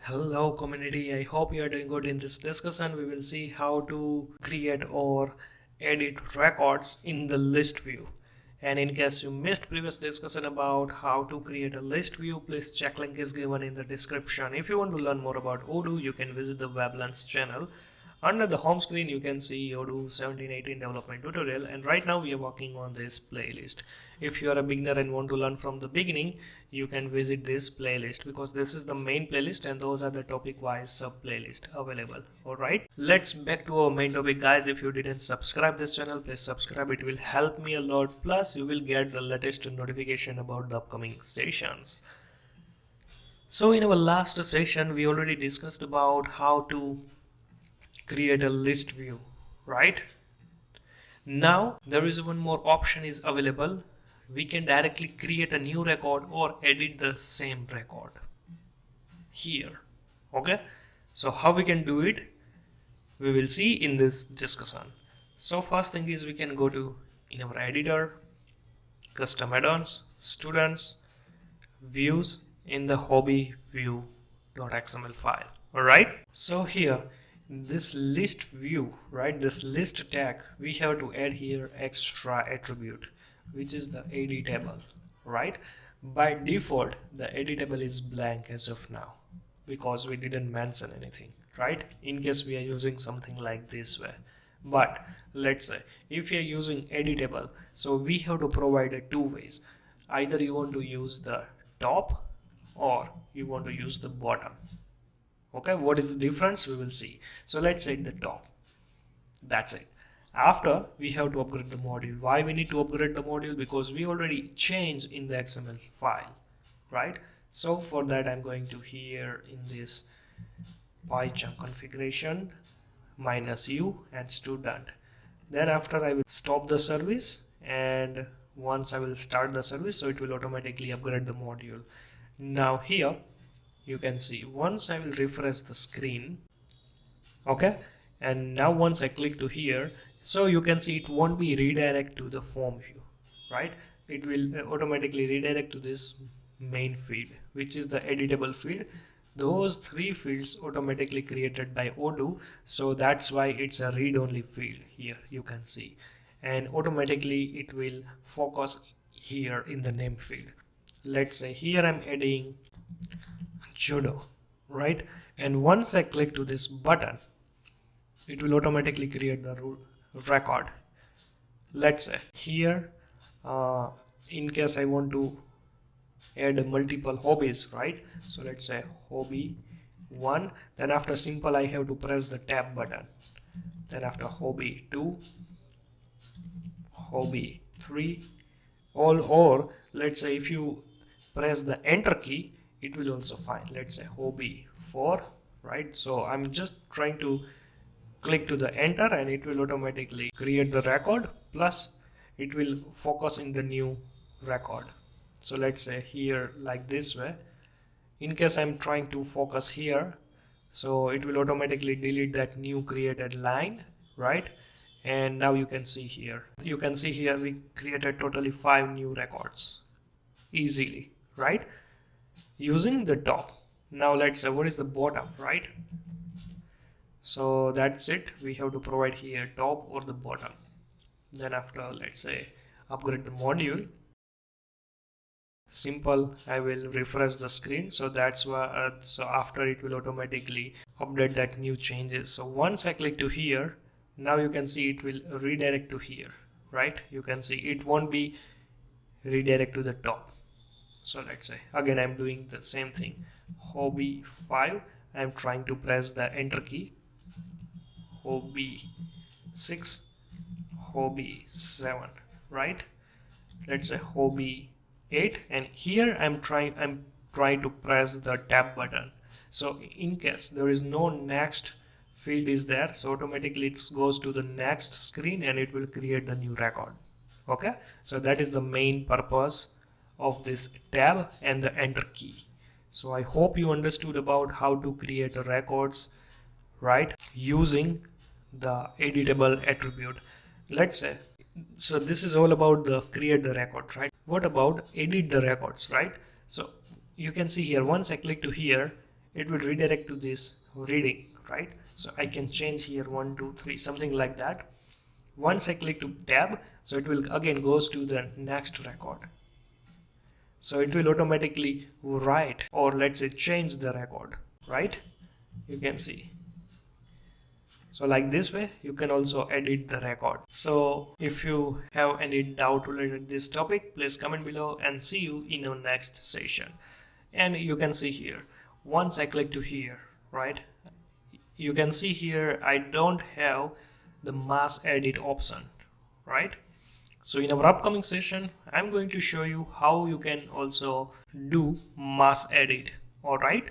Hello community, I hope you are doing good. In this discussion we will see how to create or edit records in the list view. And in case you missed previous discussion about how to create a list view, please check link is given in the description. If you want to learn more about Odoo, you can visit the Weblands channel. Under the home screen you can see Odoo 1718 development tutorial, and right now we are working on this playlist. If you are a beginner and want to learn from the beginning, you can visit this playlist because this is the main playlist and those are the topic wise sub playlist available. Alright, let's back to our main topic guys. If you didn't subscribe this channel, please subscribe, it will help me a lot, plus you will get the latest notification about the upcoming sessions. So in our last session we already discussed about how to create a list view, right? Now there is one more option is available. We can directly create a new record or edit the same record here. Okay, so how we can do it, we will see in this discussion. So first thing is we can go to in our editor, custom add-ons, students, views, in the hobby view.xml file. All right, so here this list view, right, this list tag, we have to add here extra attribute, which is the editable, right? By default the editable is blank as of now because we didn't mention anything, right? In case we are using something like this way, but let's say if you are using editable, so we have to provide it two ways. Either you want to use the top or you want to use the bottom. Okay, what is the difference, we will see. So let's say the top, that's it. After we have to upgrade the module. Why we need to upgrade the module? Because we already changed in the XML file, right? So for that I'm going to here in this PyCharm configuration -u and student. Then after I will stop the service, and once I will start the service, so it will automatically upgrade the module. Now here you can see once I will refresh the screen, okay, and now once I click to here, so you can see it won't be redirect to the form view, right? It will automatically redirect to this main field, which is the editable field. Those three fields automatically created by Odoo, so that's why it's a read-only field here, you can see, and automatically it will focus here in the name field. Let's say here I'm adding judo, right? And once I click to this button, it will automatically create the record. Let's say here in case I want to add multiple hobbies, right? So let's say hobby 1, then after simple I have to press the tab button, then after hobby 2, hobby 3, all, or let's say if you press the enter key, it will also find, let's say hobby 4, right? So I'm just trying to click to the enter and it will automatically create the record, plus it will focus in the new record. So let's say here like this way, in case I'm trying to focus here, so it will automatically delete that new created line, right? And now you can see here we created totally 5 new records easily, right, using the top. Now let's say what is the bottom, right? So that's it, we have to provide here top or the bottom. Then after let's say upgrade the module, simple I will refresh the screen, so that's why so after it will automatically update that new changes. So once I click to here, now you can see it will redirect to here, right? You can see it won't be redirect to the top. So let's say again I'm doing the same thing, hobby 5, I'm trying to press the enter key, hobby 6, hobby 7, right? Let's say hobby 8, and here I'm trying to press the tab button. So in case there is no next field is there, so automatically it goes to the next screen and it will create the new record. Okay, so that is the main purpose of this tab and the enter key. So I hope you understood about how to create records, right, using the editable attribute. Let's say, so this is all about the create the record, right? What about edit the records, right? So you can see here once I click to here, it will redirect to this reading, right? So I can change here 1 2 3 something like that. Once I click to tab, so it will again goes to the next record. So it will automatically write, or let's say change the record, right? You can see. So like this way you can also edit the record. So if you have any doubt related to this topic, please comment below, and see you in our next session. And you can see here, once I click to here, right, you can see here I don't have the mass edit option, right? So in our upcoming session, I'm going to show you how you can also do mass edit. All right.